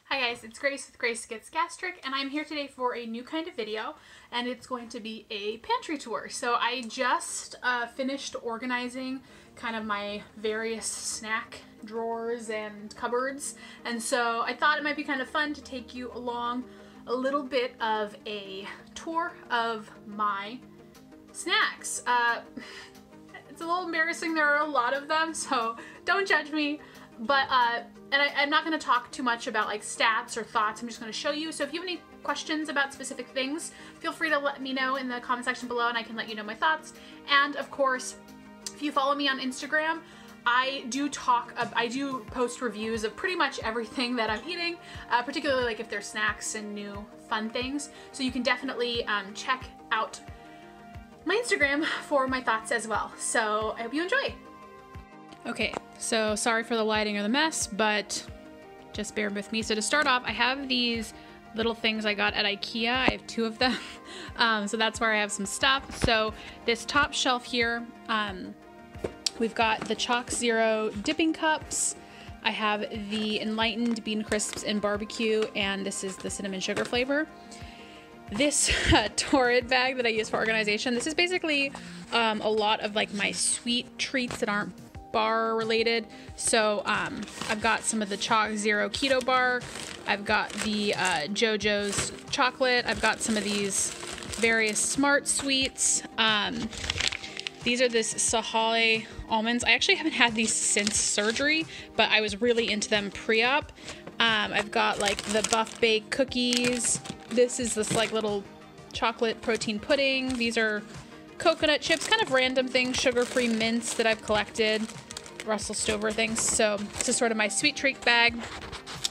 Hi guys, it's Grace with Grace Gets Gastric, and I'm here today for a new kind of video, and it's going to be a pantry tour. So I just finished organizing kind of my various snack drawers and cupboards, and so I thought it might be kind of fun to take you along a little bit of a tour of my snacks. It's a little embarrassing, there are a lot of them, so don't judge me. But, I'm not going to talk too much about like stats or thoughts, I'm just going to show you. So if you have any questions about specific things, feel free to let me know in the comment section below and I can let you know my thoughts. And of course, if you follow me on Instagram, I do post reviews of pretty much everything that I'm eating, particularly like if they're snacks and new fun things. So you can definitely check out my Instagram for my thoughts as well. So I hope you enjoy. Okay, so sorry for the lighting or the mess, but just bear with me. So to start off, I have these little things I got at IKEA. I have two of them, so that's where I have some stuff. So this top shelf here, we've got the Chalk Zero dipping cups. I have the Enlightened Bean Crisps and Barbecue, and this is the cinnamon sugar flavor. This Torrid bag that I use for organization, this is basically a lot of like my sweet treats that aren't bar related. So I've got some of the Chalk Zero keto bar, I've got the JoJo's chocolate, I've got some of these various smart sweets. These are this Sahale almonds. I actually haven't had these since surgery, but I was really into them pre-op. I've got like the Buff Bake cookies. This is this like little chocolate protein pudding. These are coconut chips, kind of random things, sugar-free mints that I've collected, Russell Stover things. So this is sort of my sweet treat bag.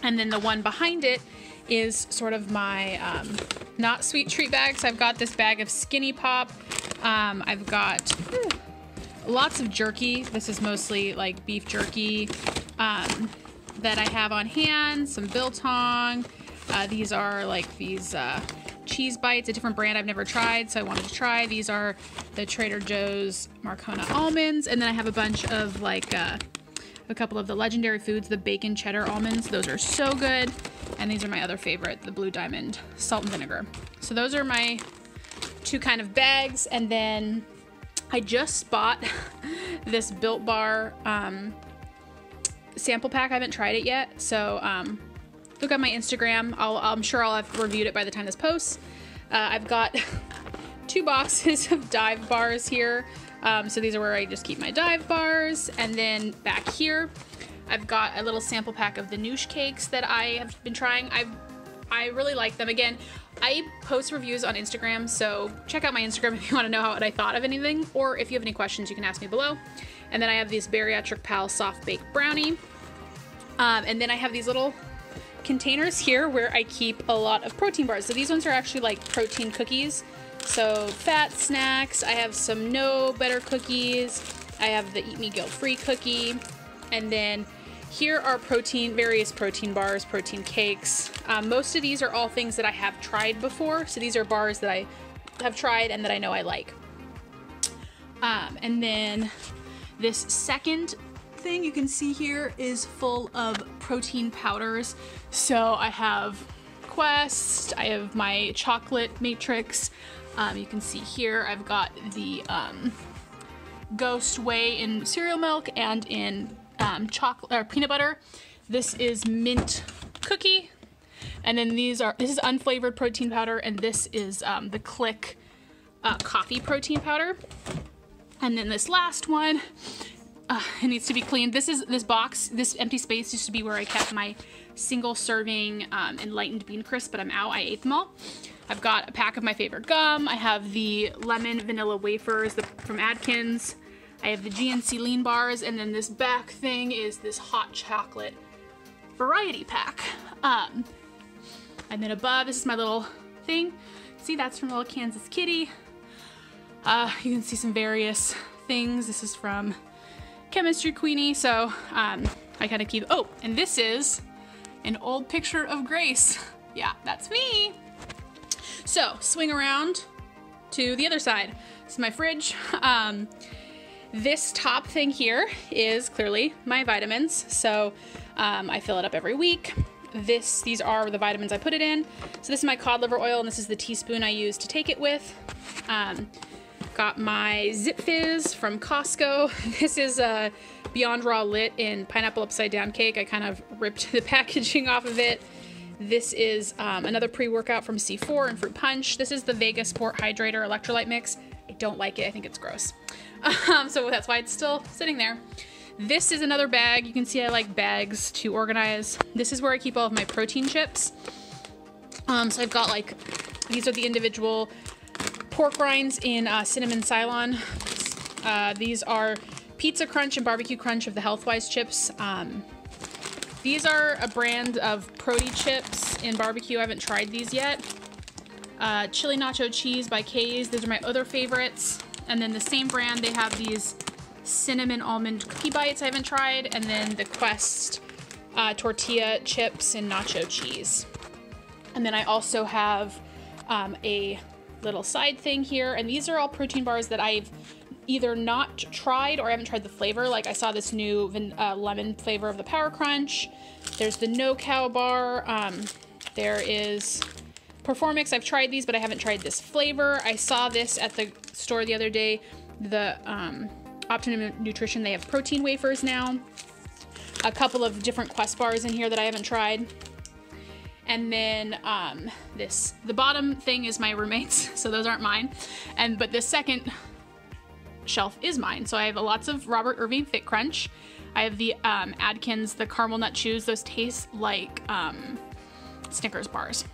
And then the one behind it is sort of my not sweet treat bag. So I've got this bag of Skinny Pop. I've got lots of jerky. This is mostly like beef jerky that I have on hand, some biltong. These are like these cheese bites, a different brand I've never tried, so I wanted to try. These are the Trader Joe's Marcona almonds, and then I have a bunch of like a couple of the Legendary Foods, the bacon cheddar almonds. Those are so good. And these are my other favorite, the Blue Diamond salt and vinegar. So those are my two kind of bags. And then I just bought this Built Bar sample pack. I haven't tried it yet, so look at my Instagram. I'm sure I'll have reviewed it by the time this posts. I've got 2 boxes of Dive bars here. So these are where I just keep my Dive bars. And then back here, I've got a little sample pack of the Noosh cakes that I have been trying. I really like them. Again, I post reviews on Instagram, so check out my Instagram if you want to know what I thought of anything, or if you have any questions, you can ask me below. And then I have this Bariatric Pal soft baked brownie. And then I have these little containers here where I keep a lot of protein bars. So these ones are actually like protein cookies. So fat snacks, I have some No Better cookies, I have the Eat Me Guilt Free cookie, and then here are various protein bars, protein cakes. Most of these are all things that I have tried before. So these are bars that I have tried and that I know I like. And then this second thing you can see here is full of protein powders. So I have Quest, I have my chocolate matrix. You can see here I've got the Ghost Whey in cereal milk and in chocolate or peanut butter. This is mint cookie, and then this is unflavored protein powder, and this is the Click coffee protein powder. And then this last one, it needs to be cleaned. This box, this empty space used to be where I kept my single serving Enlightened Bean Crisps, but I'm out. I ate them all. I've got a pack of my favorite gum. I have the lemon vanilla wafers from Atkins. I have the GNC lean bars, and then this back thing is this hot chocolate variety pack. And then above, this is my little thing. See, that's from Little Kansas Kitty. You can see some various things. This is from Chemistry Queenie, so I kind of keep, oh, and this is an old picture of Grace. Yeah, that's me. So, swing around to the other side. This is my fridge. This top thing here is clearly my vitamins, so I fill it up every week. these are the vitamins I put it in. So this is my cod liver oil, and this is the teaspoon I use to take it with. Got my Zip Fizz from Costco. This is Beyond Raw Lit in pineapple upside down cake. I kind of ripped the packaging off of it. This is another pre-workout from C4 and Fruit Punch. This is the Vega Sport Hydrator Electrolyte Mix. I don't like it. I think it's gross. So that's why it's still sitting there. This is another bag. You can see I like bags to organize. This is where I keep all of my protein chips. So I've got like, these are the individual pork rinds in cinnamon Cylon. These are Pizza Crunch and Barbecue Crunch of the Healthwise chips. These are a brand of Proti chips in barbecue. I haven't tried these yet. Chili Nacho Cheese by Kay's. These are my other favorites. And then the same brand, they have these cinnamon almond cookie bites I haven't tried. And then the Quest tortilla chips and nacho cheese. And then I also have a little side thing here, and these are all protein bars that I've either not tried or I haven't tried the flavor. Like I saw this new lemon flavor of the Power Crunch. There's the No Cow bar. There is Performix. I've tried these, but I haven't tried this flavor. I saw this at the store the other day. The Optimum Nutrition, they have protein wafers now. A couple of different Quest bars in here that I haven't tried. And then the bottom thing is my roommate's, so those aren't mine. But this second shelf is mine. So I have lots of Robert Irving Fit Crunch. I have the Adkins, the caramel nut chews. Those taste like Snickers bars.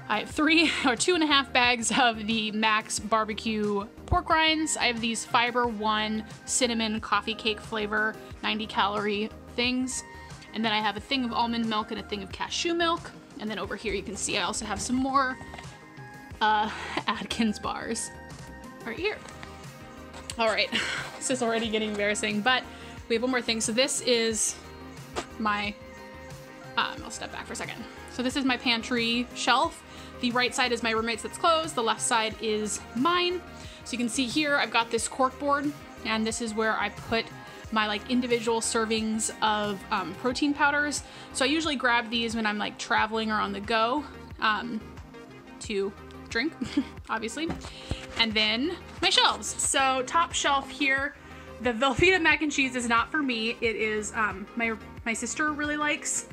I have 2.5 bags of the Max barbecue pork rinds. I have these Fiber One cinnamon coffee cake flavor, 90 calorie things. And then I have a thing of almond milk and a thing of cashew milk. And then over here you can see I also have some more Adkins bars right here. All right, this is already getting embarrassing, but we have one more thing. So this is my, I'll step back for a second. So this is my pantry shelf. The right side is my roommate's that's closed. The left side is mine. So you can see here, I've got this cork board, and this is where I put my like individual servings of protein powders. So I usually grab these when I'm like traveling or on the go to drink, obviously. And then my shelves. So top shelf here, the Velveeta mac and cheese is not for me. It is my sister really likes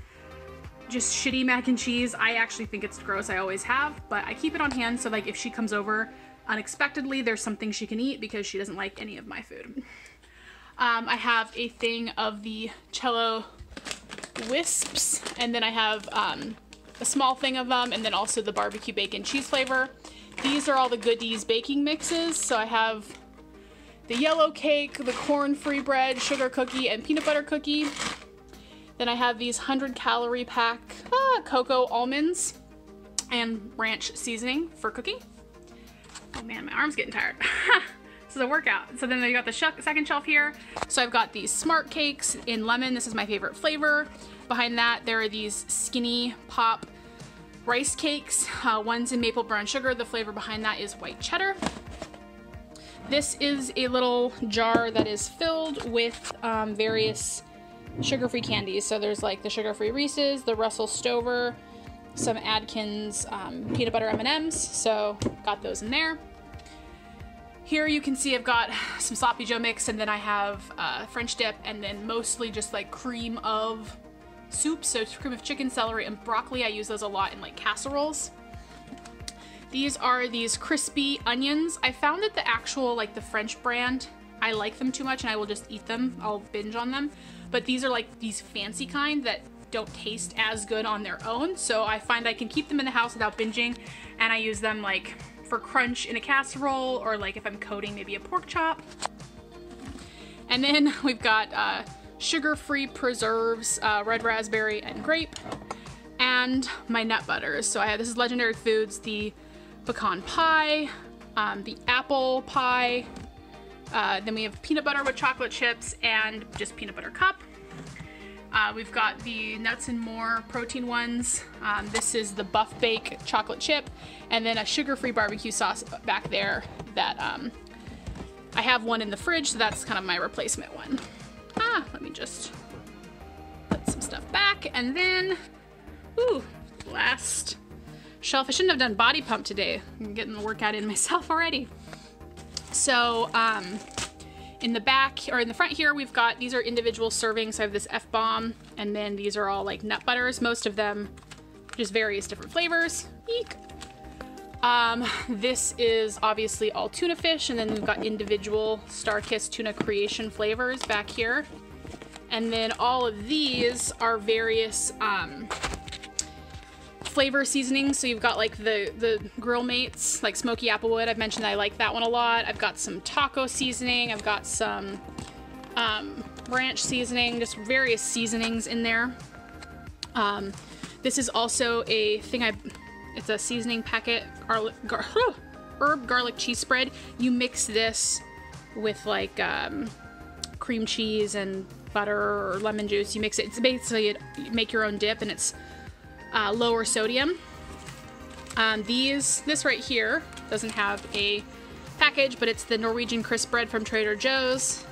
just shitty mac and cheese. I actually think it's gross. I always have, but I keep it on hand so like if she comes over unexpectedly, there's something she can eat because she doesn't like any of my food. I have a thing of the Cello Wisps, and then I have a small thing of them, and then also the barbecue bacon cheese flavor. These are all the Goodies baking mixes. So I have the yellow cake, the corn-free bread, sugar cookie, and peanut butter cookie. Then I have these 100-calorie pack cocoa almonds and ranch seasoning for cooking. Oh man, my arm's getting tired. This is a workout. So then you got the second shelf here. So I've got these Smart Cakes in lemon. This is my favorite flavor. Behind that, there are these Skinny Pop rice cakes. One's in maple brown sugar. The flavor behind that is white cheddar. This is a little jar that is filled with various sugar-free candies. So there's like the sugar-free Reese's, the Russell Stover, some Adkins peanut butter M&Ms. So got those in there. Here you can see I've got some Sloppy Joe mix, and then I have French dip, and then mostly just like cream of soup. So it's cream of chicken, celery, and broccoli. I use those a lot in like casseroles. These are these crispy onions. I found that the actual, like the French brand, I like them too much and I will just eat them. I'll binge on them. But these are like these fancy kind that don't taste as good on their own. So I find I can keep them in the house without binging, and I use them like for crunch in a casserole, or like if I'm coating maybe a pork chop. And then we've got sugar-free preserves, red raspberry and grape, and my nut butters. So I have, this is Legendary Foods, the pecan pie, the apple pie, then we have peanut butter with chocolate chips and just peanut butter cup. We've got the Nuts and More protein ones. This is the Buff Bake chocolate chip, and then a sugar-free barbecue sauce back there that I have one in the fridge, so that's kind of my replacement one. Let me just put some stuff back, and then shelf. I shouldn't have done body pump today. I'm getting the workout in myself already. So in the back, or in the front here, we've got, these are individual servings. So I have this F-bomb, and then these are all like nut butters, most of them just various different flavors. Eek. This is obviously all tuna fish, and then we've got individual Starkist tuna creation flavors back here. And then all of these are various flavor seasonings. So you've got like the Grill Mates, like Smoky Applewood. I've mentioned I like that one a lot. I've got some taco seasoning. I've got some ranch seasoning, just various seasonings in there. This is also a thing it's a seasoning packet, herb garlic cheese spread. You mix this with like cream cheese and butter or lemon juice. You mix it. It's basically you make your own dip, and it's lower sodium. This right here doesn't have a package, but it's the Norwegian crisp bread from Trader Joe's.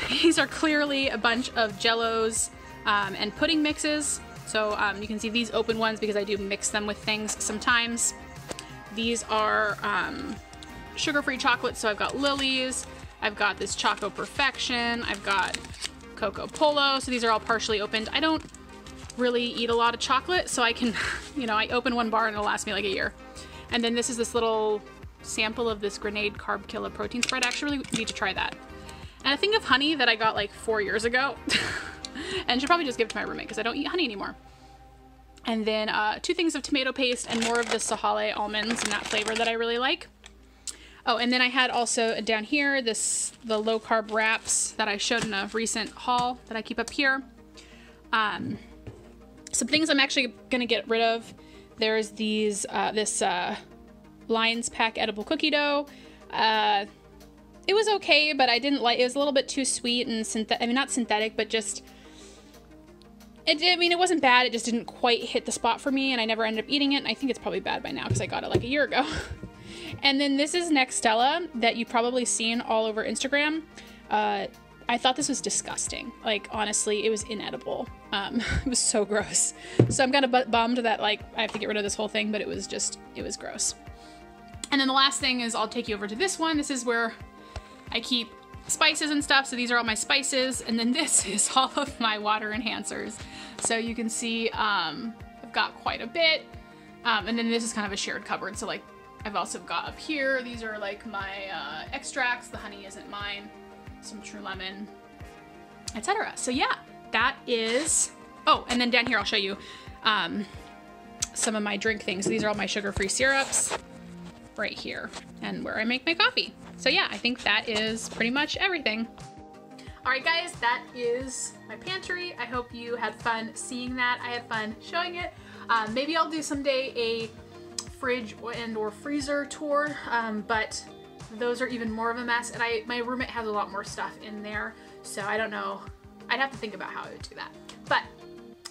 These are clearly a bunch of jellos and pudding mixes. So you can see these open ones because I do mix them with things sometimes. These are sugar-free chocolate, so I've got Lily's, I've got this Choco Perfection, I've got Coco Polo, so these are all partially opened. I don't really eat a lot of chocolate, so I can, you know, I open one bar and it'll last me like a year. And then this is this little sample of this Grenade Carb Killer protein spread. I actually really need to try that. And a thing of honey that I got like 4 years ago. And should probably just give it to my roommate because I don't eat honey anymore. And then 2 things of tomato paste and more of the Sahale almonds in that flavor that I really like. Oh, and then I had also down here the low carb wraps that I showed in a recent haul that I keep up here. Some things I'm actually gonna get rid of. There's these this Lions Pack edible cookie dough. It was okay, but I didn't like. It was a little bit too sweet and I mean, not synthetic, but just. I mean, it wasn't bad. It just didn't quite hit the spot for me, and I never ended up eating it. And I think it's probably bad by now because I got it like a year ago. And then this is Nextella that you've probably seen all over Instagram. I thought this was disgusting. Like, honestly, it was inedible. It was so gross. So I'm kind of bummed that, like, I have to get rid of this whole thing, but it was gross. And then the last thing is I'll take you over to this one. This is where I keep spices and stuff. So these are all my spices. And then this is all of my water enhancers. So you can see I've got quite a bit. And then this is kind of a shared cupboard. So like I've also got up here, these are like my extracts. The honey isn't mine. Some True Lemon, etc. So yeah, that is, oh, and then down here I'll show you some of my drink things. So these are all my sugar-free syrups right here and where I make my coffee. So yeah, I think that is pretty much everything. All right, guys, that is my pantry. I hope you had fun seeing that. I had fun showing it. Maybe I'll do someday a fridge and or freezer tour, but those are even more of a mess, and my roommate has a lot more stuff in there, so I don't know. I'd have to think about how I would do that. But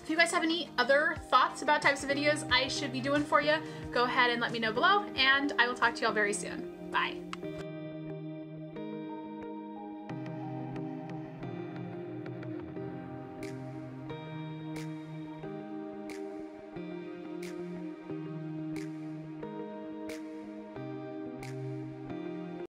if you guys have any other thoughts about types of videos I should be doing for you, go ahead and let me know below, and I will talk to y'all very soon. Bye.